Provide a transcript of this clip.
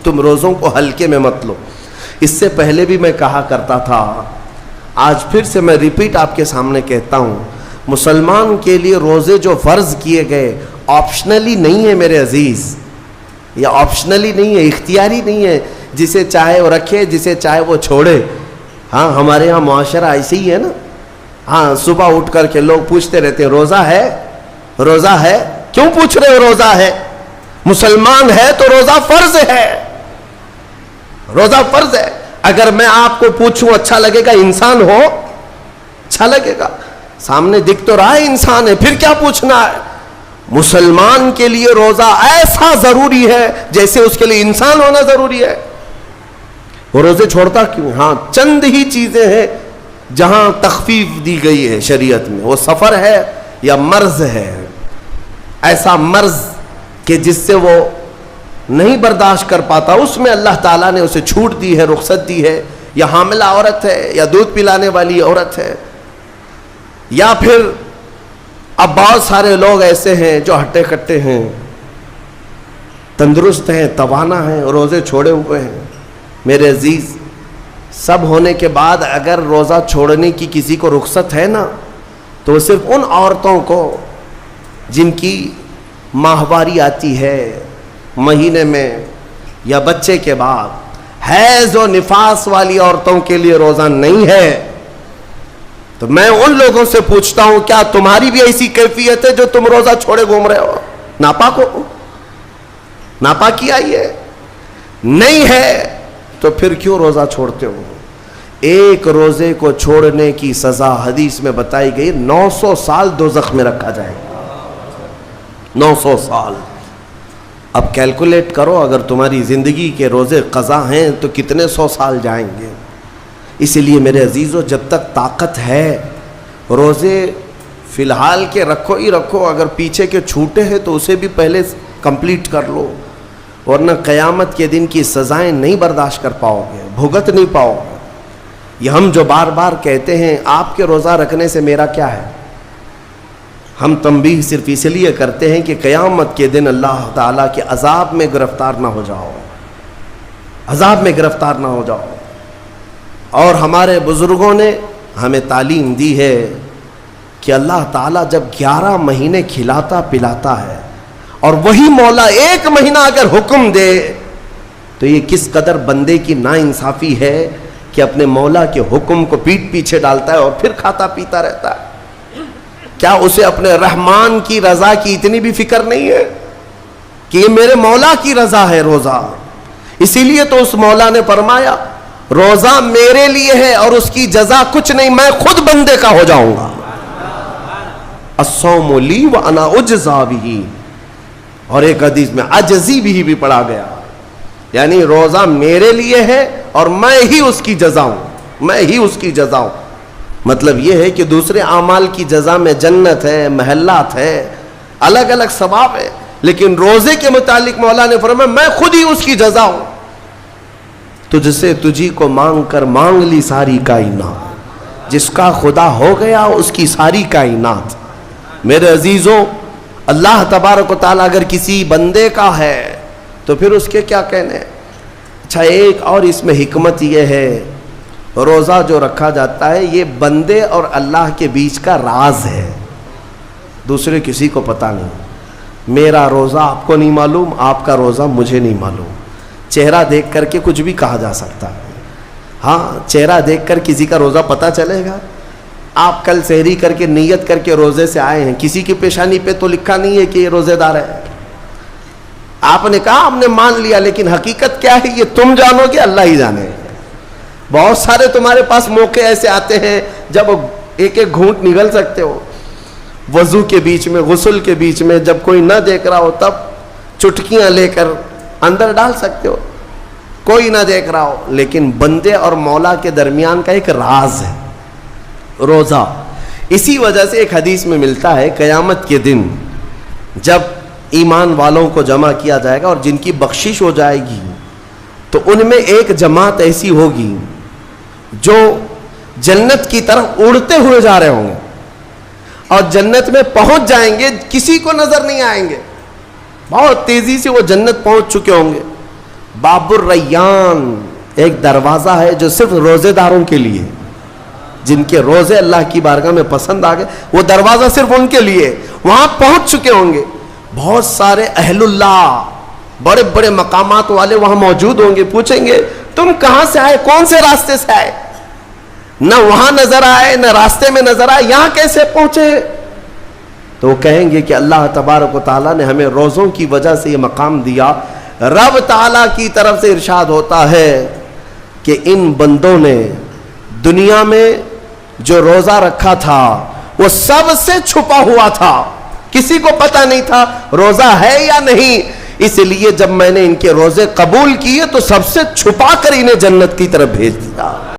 تم روزوں کو ہلکے میں مت لو. اس سے پہلے بھی میں کہا کرتا تھا, آج پھر سے میں ریپیٹ آپ کے سامنے کہتا ہوں, مسلمان کے لیے روزے جو فرض کیے گئے آپشنلی نہیں ہے میرے عزیز, یہ آپشنلی نہیں ہے, اختیاری نہیں ہے, جسے چاہے وہ رکھے جسے چاہے وہ چھوڑے. ہاں ہمارے ہاں معاشرہ ایسے ہی ہے نا. ہاں صبح اٹھ کر کے لوگ پوچھتے رہتے ہیں روزہ ہے, روزہ ہے. کیوں پوچھ رہے ہو روزہ ہے؟ مسلمان ہے تو روزہ فرض ہے, روزہ فرض ہے. اگر میں آپ کو پوچھوں اچھا لگے گا؟ انسان ہو اچھا لگے گا, سامنے دکھ تو رہا ہے انسان ہے, پھر کیا پوچھنا ہے؟ مسلمان کے لیے روزہ ایسا ضروری ہے جیسے اس کے لیے انسان ہونا ضروری ہے. وہ روزے چھوڑتا کیوں؟ ہاں چند ہی چیزیں ہیں جہاں تخفیف دی گئی ہے شریعت میں, وہ سفر ہے یا مرض ہے. ایسا مرض کہ جس سے وہ نہیں برداشت کر پاتا, اس میں اللہ تعالیٰ نے اسے چھوٹ دی ہے, رخصت دی ہے. یا حاملہ عورت ہے, یا دودھ پلانے والی عورت ہے, یا پھر اب بہت سارے لوگ ایسے ہیں جو ہٹے کٹے ہیں, تندرست ہیں, توانا ہیں, روزے چھوڑے ہوئے ہیں. میرے عزیز, سب ہونے کے بعد اگر روزہ چھوڑنے کی کسی کو رخصت ہے نا, تو وہ صرف ان عورتوں کو جن کی ماہواری آتی ہے مہینے میں یا بچے کے بعد, حیض و نفاس والی عورتوں کے لیے روزہ نہیں ہے. تو میں ان لوگوں سے پوچھتا ہوں, کیا تمہاری بھی ایسی کیفیت ہے جو تم روزہ چھوڑے گھوم رہے ہو؟ ناپاک ہو, ناپاکی آئی ہے؟ نہیں ہے تو پھر کیوں روزہ چھوڑتے ہو؟ ایک روزے کو چھوڑنے کی سزا حدیث میں بتائی گئی 900 سال دوزخ میں رکھا جائے گا. 900 سال. اب کیلکولیٹ کرو, اگر تمہاری زندگی کے روزے قضا ہیں تو کتنے 100 سال جائیں گے. اسی لیے میرے عزیزو, جب تک طاقت ہے روزے فی الحال کے رکھو ہی رکھو. اگر پیچھے کے چھوٹے ہیں تو اسے بھی پہلے کمپلیٹ کر لو, ورنہ قیامت کے دن کی سزائیں نہیں برداشت کر پاؤ گے, بھگت نہیں پاؤ گے. یہ ہم جو بار بار کہتے ہیں آپ کے روزہ رکھنے سے میرا کیا ہے, ہم تنبیہ صرف اس لیے کرتے ہیں کہ قیامت کے دن اللہ تعالیٰ کے عذاب میں گرفتار نہ ہو جاؤ, عذاب میں گرفتار نہ ہو جاؤ. اور ہمارے بزرگوں نے ہمیں تعلیم دی ہے کہ اللہ تعالیٰ جب 11 مہینے کھلاتا پلاتا ہے, اور وہی مولا 1 مہینہ اگر حکم دے, تو یہ کس قدر بندے کی ناانصافی ہے کہ اپنے مولا کے حکم کو پیٹ پیچھے ڈالتا ہے اور پھر کھاتا پیتا رہتا ہے. کیا اسے اپنے رحمان کی رضا کی اتنی بھی فکر نہیں ہے کہ یہ میرے مولا کی رضا ہے روزہ؟ اسی لیے تو اس مولا نے فرمایا روزہ میرے لیے ہے اور اس کی جزا کچھ نہیں, میں خود بندے کا ہو جاؤں گا. الصوم لی وانا اجزا بہ. اور ایک حدیث میں عجزی بھی پڑھا گیا, یعنی روزہ میرے لیے ہے اور میں ہی اس کی جزا ہوں, میں ہی اس کی جزا ہوں. مطلب یہ ہے کہ دوسرے اعمال کی جزا میں جنت ہے, محلات ہے, الگ الگ ثواب ہے, لیکن روزے کے متعلق مولا نے فرمایا میں خود ہی اس کی جزا ہوں. تجھ سے تجھی کو مانگ کر مانگ لی ساری کائنات, جس کا خدا ہو گیا اس کی ساری کائنات. میرے عزیزوں, اللہ تبارک و تعالیٰ اگر کسی بندے کا ہے تو پھر اس کے کیا کہنے. اچھا, ایک اور اس میں حکمت یہ ہے, روزہ جو رکھا جاتا ہے یہ بندے اور اللہ کے بیچ کا راز ہے, دوسرے کسی کو پتہ نہیں. میرا روزہ آپ کو نہیں معلوم, آپ کا روزہ مجھے نہیں معلوم. چہرہ دیکھ کر کے کچھ بھی کہا جا سکتا ہے. ہاں, چہرہ دیکھ کر کسی کا روزہ پتہ چلے گا. آپ کل سحری کر کے نیت کر کے روزے سے آئے ہیں, کسی کی پیشانی پہ تو لکھا نہیں ہے کہ یہ روزے دار ہے. آپ نے کہا ہم نے مان لیا, لیکن حقیقت کیا ہے یہ تم جانو گے, اللہ ہی جانے. بہت سارے تمہارے پاس موقع ایسے آتے ہیں جب ایک ایک گھونٹ نگل سکتے ہو, وضو کے بیچ میں, غسل کے بیچ میں, جب کوئی نہ دیکھ رہا ہو تب چٹکیاں لے کر اندر ڈال سکتے ہو, کوئی نہ دیکھ رہا ہو. لیکن بندے اور مولا کے درمیان کا ایک راز ہے روزہ. اسی وجہ سے ایک حدیث میں ملتا ہے قیامت کے دن جب ایمان والوں کو جمع کیا جائے گا اور جن کی بخشش ہو جائے گی, تو ان میں ایک جماعت ایسی ہوگی جو جنت کی طرف اڑتے ہوئے جا رہے ہوں گے, اور جنت میں پہنچ جائیں گے, کسی کو نظر نہیں آئیں گے, بہت تیزی سے وہ جنت پہنچ چکے ہوں گے. باب الریان ایک دروازہ ہے جو صرف روزے داروں کے لیے، جن کے روزے اللہ کی بارگاہ میں پسند آ گئے، وہ دروازہ صرف ان کے لیے، وہاں پہنچ چکے ہوں گے۔ بہت سارے اہل اللہ، بڑے بڑے مقامات والے وہاں موجود ہوں گے، پوچھیں گے تم کہاں سے آئے، کون سے راستے سے آئے؟ نہ وہاں نظر آئے، نہ راستے میں نظر آئے، یہاں کیسے پہنچے؟ تو وہ کہیں گے کہ اللہ تبارک و تعالیٰ نے ہمیں روزوں کی وجہ سے یہ مقام دیا۔ رب تعالیٰ کی طرف سے ارشاد ہوتا ہے کہ ان بندوں نے دنیا میں جو روزہ رکھا تھا وہ سب سے چھپا ہوا تھا، کسی کو پتہ نہیں تھا روزہ ہے یا نہیں، اس لیے جب میں نے ان کے روزے قبول کیے تو سب سے چھپا کر انہیں جنت کی طرف بھیج دیا۔